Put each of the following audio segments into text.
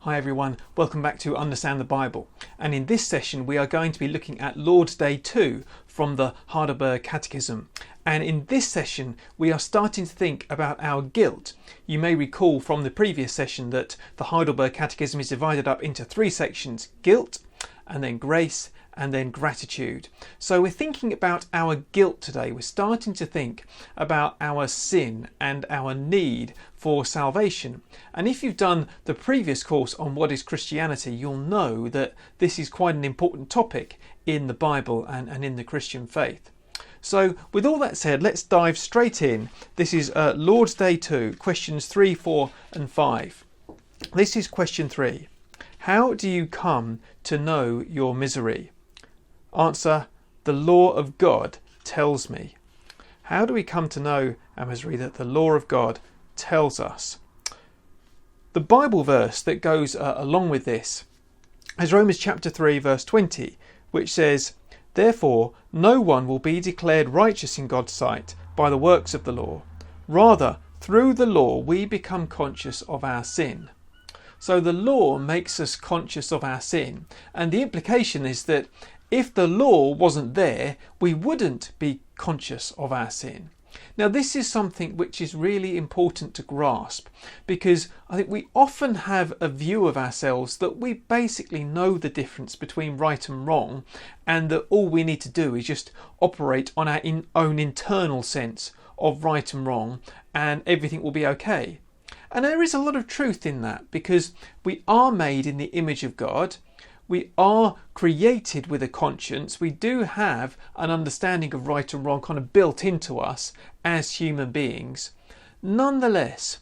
Hi everyone, welcome back to Understand the Bible. And in this session we are going to be looking at Lord's Day 2 from the Heidelberg Catechism. And in this session we are starting to think about our guilt. You may recall from the previous session that the Heidelberg Catechism is divided up into three sections: guilt, and then grace, and then gratitude. So we're thinking about our guilt today. We're starting to think about our sin and our need for salvation. And if you've done the previous course on what is Christianity, you'll know that this is quite an important topic in the Bible and in the Christian faith. So with all that said, let's dive straight in. This is Lord's Day 2, questions 3, 4 and 5. This is question 3. How do you come to know your misery? Answer: the law of God tells me. How do we come to know our misery? That the law of God tells us. The Bible verse that goes along with this is Romans chapter 3 verse 20, which says, "Therefore no one will be declared righteous in God's sight by the works of the law. Rather, through the law we become conscious of our sin." So the law makes us conscious of our sin, and the implication is that if the law wasn't there, we wouldn't be conscious of our sin. Now this is something which is really important to grasp, because I think we often have a view of ourselves that we basically know the difference between right and wrong, and that all we need to do is just operate on our own internal sense of right and wrong, and everything will be okay. And there is a lot of truth in that, because we are made in the image of God. We are created with a conscience. We do have an understanding of right and wrong kind of built into us as human beings. Nonetheless,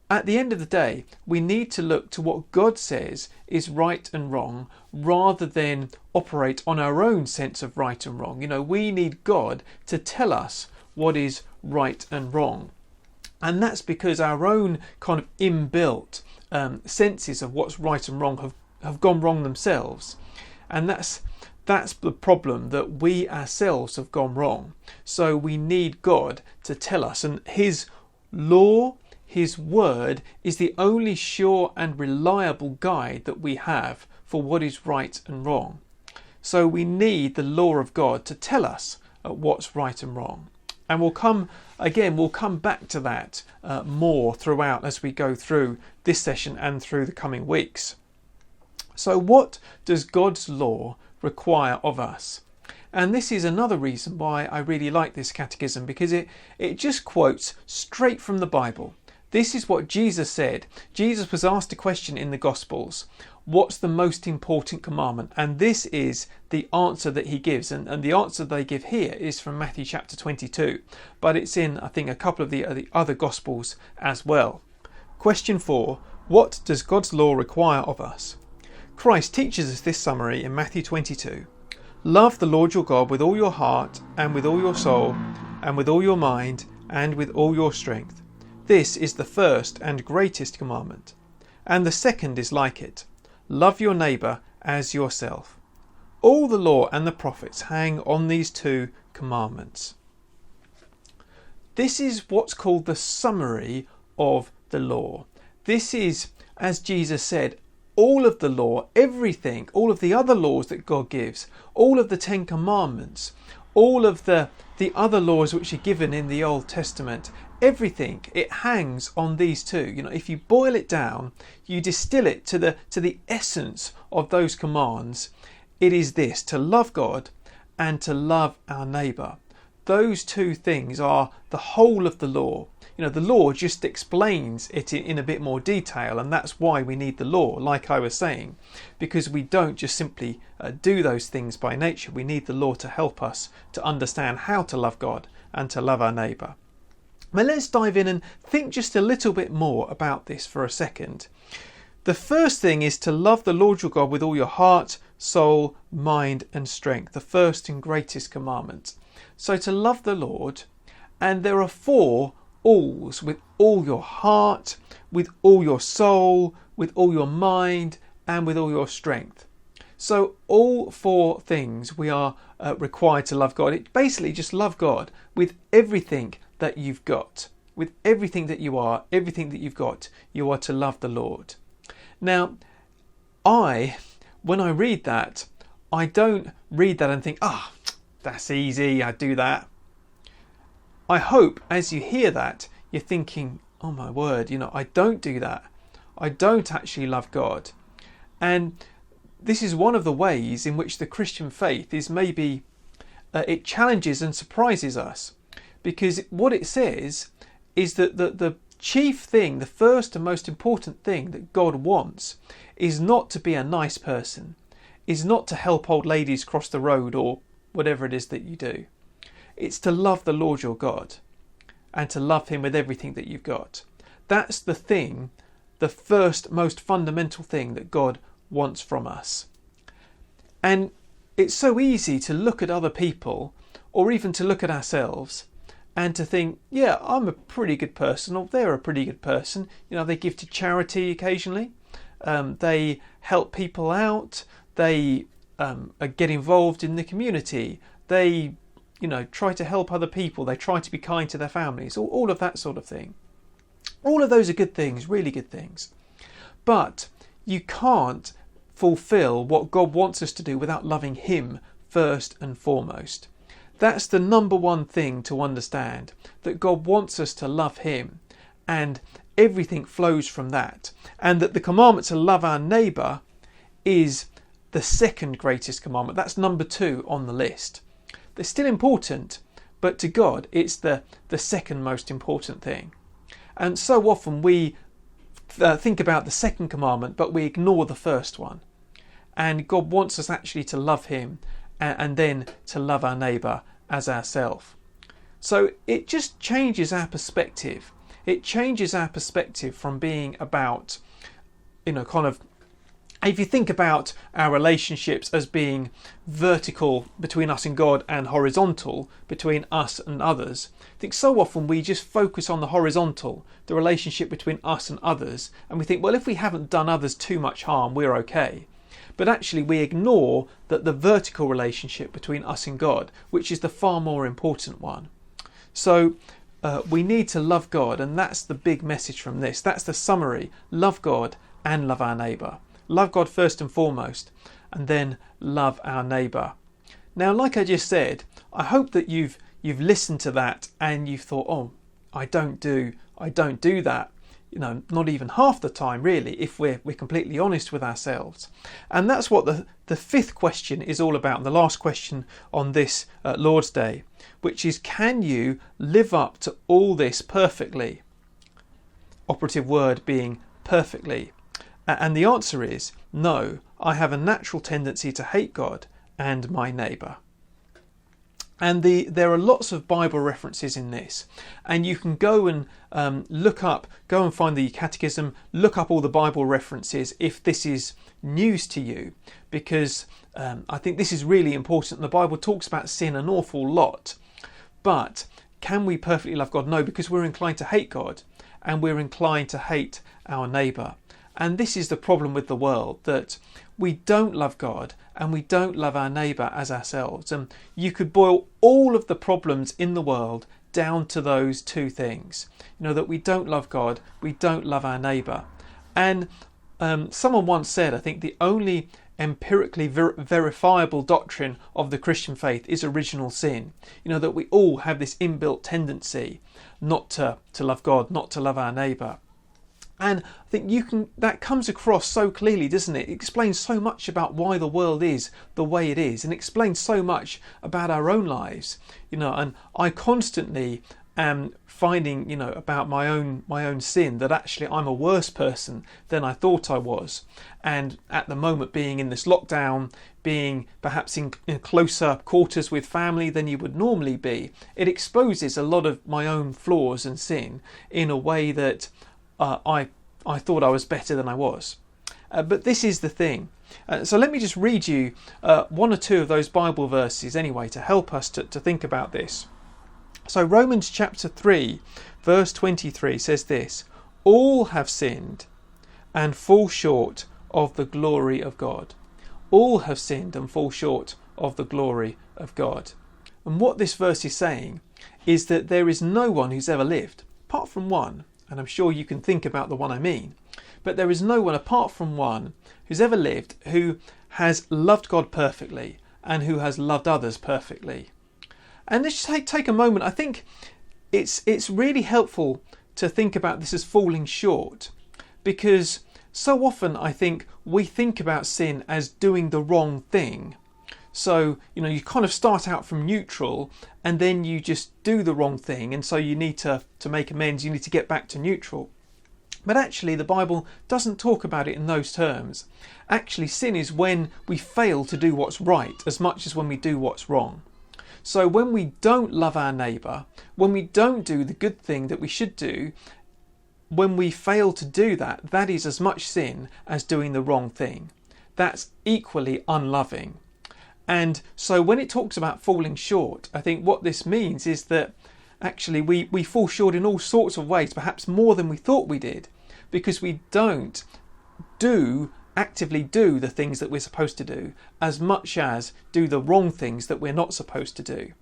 at the end of the day, we need to look to what God says is right and wrong, rather than operate on our own sense of right and wrong. We need God to tell us what is right and wrong. And that's because our own kind of inbuilt senses of what's right and wrong have gone wrong themselves. And that's the problem, that we ourselves have gone wrong. So we need God to tell us, and His law, His word, is the only sure and reliable guide that we have for what is right and wrong. So we need the law of God to tell us what's right and wrong. And we'll come back to that more throughout as we go through this session and through the coming weeks. So what does God's law require of us? And this is another reason why I really like this catechism, because it just quotes straight from the Bible. This is what Jesus said. Jesus was asked a question in the Gospels: what's the most important commandment? And this is the answer that he gives. And the answer they give here is from Matthew chapter 22. But it's in, I think, a couple of the other Gospels as well. Question 4. What does God's law require of us? Christ teaches us this summary in Matthew 22. Love the Lord your God with all your heart, and with all your soul, and with all your mind, and with all your strength. This is the first and greatest commandment. And the second is like it. Love your neighbour as yourself. All the law and the prophets hang on these two commandments. This is what's called the summary of the law. This is, as Jesus said, all of the law, everything, all of the other laws that God gives, all of the 10 commandments, all of the other laws which are given in the Old Testament, everything, it hangs on these two. If you boil it down, you distill it to the essence of those commands, it is this: to love God and to love our neighbour. Those two things are the whole of the law. The law just explains it in a bit more detail, and that's why we need the law, like I was saying, because we don't just simply do those things by nature. We need the law to help us to understand how to love God and to love our neighbour. But let's dive in and think just a little bit more about this for a second. The first thing is to love the Lord your God with all your heart, soul, mind and strength, the first and greatest commandment. So to love the Lord, and there are 4 alls: with all your heart, with all your soul, with all your mind and with all your strength. So all 4 things we are required to love God. It basically just love God with everything that you've got, with everything that you are, everything that you've got. You are to love the Lord. Now, when I read that, I don't read that and think, that's easy, I do that. I hope as you hear that, you're thinking, oh my word, I don't do that. I don't actually love God. And this is one of the ways in which the Christian faith is maybe, it challenges and surprises us. Because what it says is that the chief thing, the first and most important thing that God wants is not to be a nice person, is not to help old ladies cross the road or whatever it is that you do. It's to love the Lord your God and to love him with everything that you've got. That's the thing, the first most fundamental thing that God wants from us. And it's so easy to look at other people or even to look at ourselves and to think, yeah, I'm a pretty good person, or they're a pretty good person. They give to charity occasionally. They help people out. They get involved in the community. They, try to help other people. They try to be kind to their families. All of that sort of thing. All of those are good things, really good things. But you can't fulfill what God wants us to do without loving him first and foremost. That's the number one thing to understand, that God wants us to love him, and everything flows from that. And that the commandment to love our neighbour is the second greatest commandment. That's number 2 on the list. They're still important, but to God it's the second most important thing. And so often we think about the second commandment, but we ignore the first one. And God wants us actually to love him and then to love our neighbour as ourselves. So it just changes our perspective. It changes our perspective from being about, if you think about our relationships as being vertical between us and God and horizontal between us and others, I think so often we just focus on the horizontal, the relationship between us and others, and we think, well, if we haven't done others too much harm, we're okay. But actually we ignore that the vertical relationship between us and God, which is the far more important one. So we need to love God, and that's the big message from this. That's the summary. Love God and love our neighbour. Love God first and foremost, and then love our neighbour. Now, like I just said, I hope that you've listened to that and you've thought, I don't do that. Not even half the time, really, if we're completely honest with ourselves. And that's what the fifth question is all about, and the last question on this Lord's Day, which is, can you live up to all this perfectly? Operative word being perfectly. And the answer is, no, I have a natural tendency to hate God and my neighbour. And there are lots of Bible references in this, and you can go and go and find the Catechism, look up all the Bible references if this is news to you, because I think this is really important. The Bible talks about sin an awful lot, but can we perfectly love God? No, because we're inclined to hate God and we're inclined to hate our neighbour. And this is the problem with the world, that we don't love God and we don't love our neighbour as ourselves. And you could boil all of the problems in the world down to those two things. That we don't love God, we don't love our neighbour. And someone once said, I think the only empirically verifiable doctrine of the Christian faith is original sin. That we all have this inbuilt tendency not to love God, not to love our neighbour. And I think that comes across so clearly, doesn't it? It explains so much about why the world is the way it is, and explains so much about our own lives. And I constantly am finding, about my own sin, that actually I'm a worse person than I thought I was. And at the moment, being in this lockdown, being perhaps in closer quarters with family than you would normally be, it exposes a lot of my own flaws and sin in a way that I thought I was better than I was. But this is the thing. So let me just read you one or two of those Bible verses anyway to help us to think about this. So Romans chapter 3 verse 23 says this: all have sinned and fall short of the glory of God. All have sinned and fall short of the glory of God. And what this verse is saying is that there is no one who's ever lived, apart from one, and I'm sure you can think about the one I mean. but there is no one apart from one who's ever lived who has loved God perfectly and who has loved others perfectly. And let's just take a moment. I think it's really helpful to think about this as falling short, because so often I think we think about sin as doing the wrong thing. So, you kind of start out from neutral and then you just do the wrong thing, and so you need to make amends, you need to get back to neutral. But actually the Bible doesn't talk about it in those terms. Actually, sin is when we fail to do what's right as much as when we do what's wrong. So when we don't love our neighbour, when we don't do the good thing that we should do, when we fail to do that, that is as much sin as doing the wrong thing. That's equally unloving. And so when it talks about falling short, I think what this means is that actually we fall short in all sorts of ways, perhaps more than we thought we did, because we don't actively do the things that we're supposed to do as much as do the wrong things that we're not supposed to do.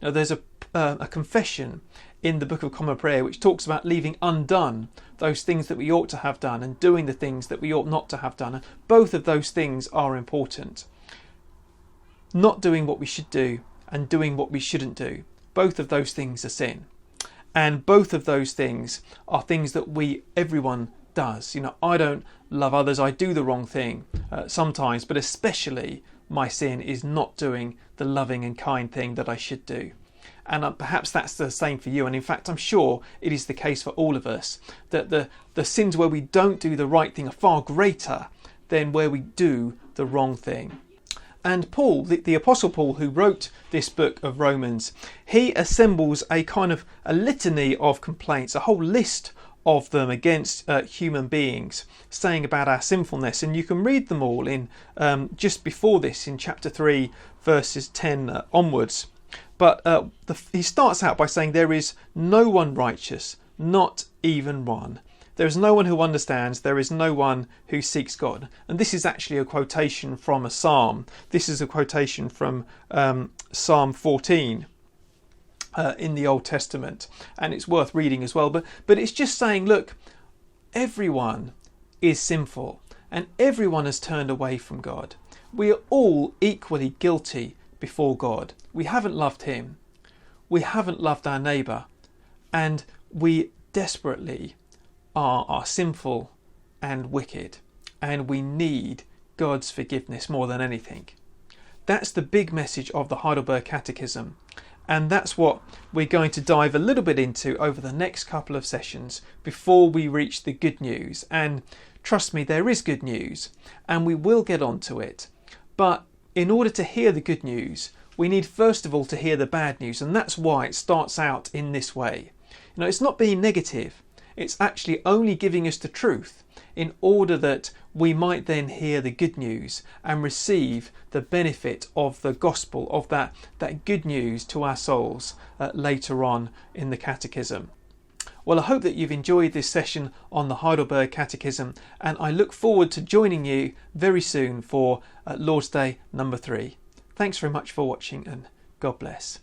There's a confession in the Book of Common Prayer which talks about leaving undone those things that we ought to have done and doing the things that we ought not to have done. And both of those things are important. Not doing what we should do and doing what we shouldn't do. Both of those things are sin. And both of those things are things that everyone does. I don't love others. I do the wrong thing sometimes, but especially my sin is not doing the loving and kind thing that I should do. And perhaps that's the same for you. And in fact, I'm sure it is the case for all of us, that the sins where we don't do the right thing are far greater than where we do the wrong thing. And Paul, the Apostle Paul, who wrote this book of Romans, he assembles a kind of a litany of complaints, a whole list of them against human beings, saying about our sinfulness. And you can read them all in just before this, in chapter 3, verses 10 onwards. But he starts out by saying, there is no one righteous, not even one. There is no one who understands, there is no one who seeks God. And this is actually a quotation from a psalm. This is a quotation from Psalm 14 in the Old Testament. And it's worth reading as well. But it's just saying, look, everyone is sinful and everyone has turned away from God. We are all equally guilty before God. We haven't loved him. We haven't loved our neighbour. And we desperately are sinful and wicked, and we need God's forgiveness more than anything. That's the big message of the Heidelberg Catechism, and that's what we're going to dive a little bit into over the next couple of sessions before we reach the good news. And trust me, there is good news, and we will get onto it. But in order to hear the good news, we need first of all to hear the bad news, and that's why it starts out in this way. It's not being negative. It's actually only giving us the truth in order that we might then hear the good news and receive the benefit of the gospel, of that good news to our souls later on in the catechism. Well, I hope that you've enjoyed this session on the Heidelberg Catechism, and I look forward to joining you very soon for Lord's Day number 3. Thanks very much for watching, and God bless.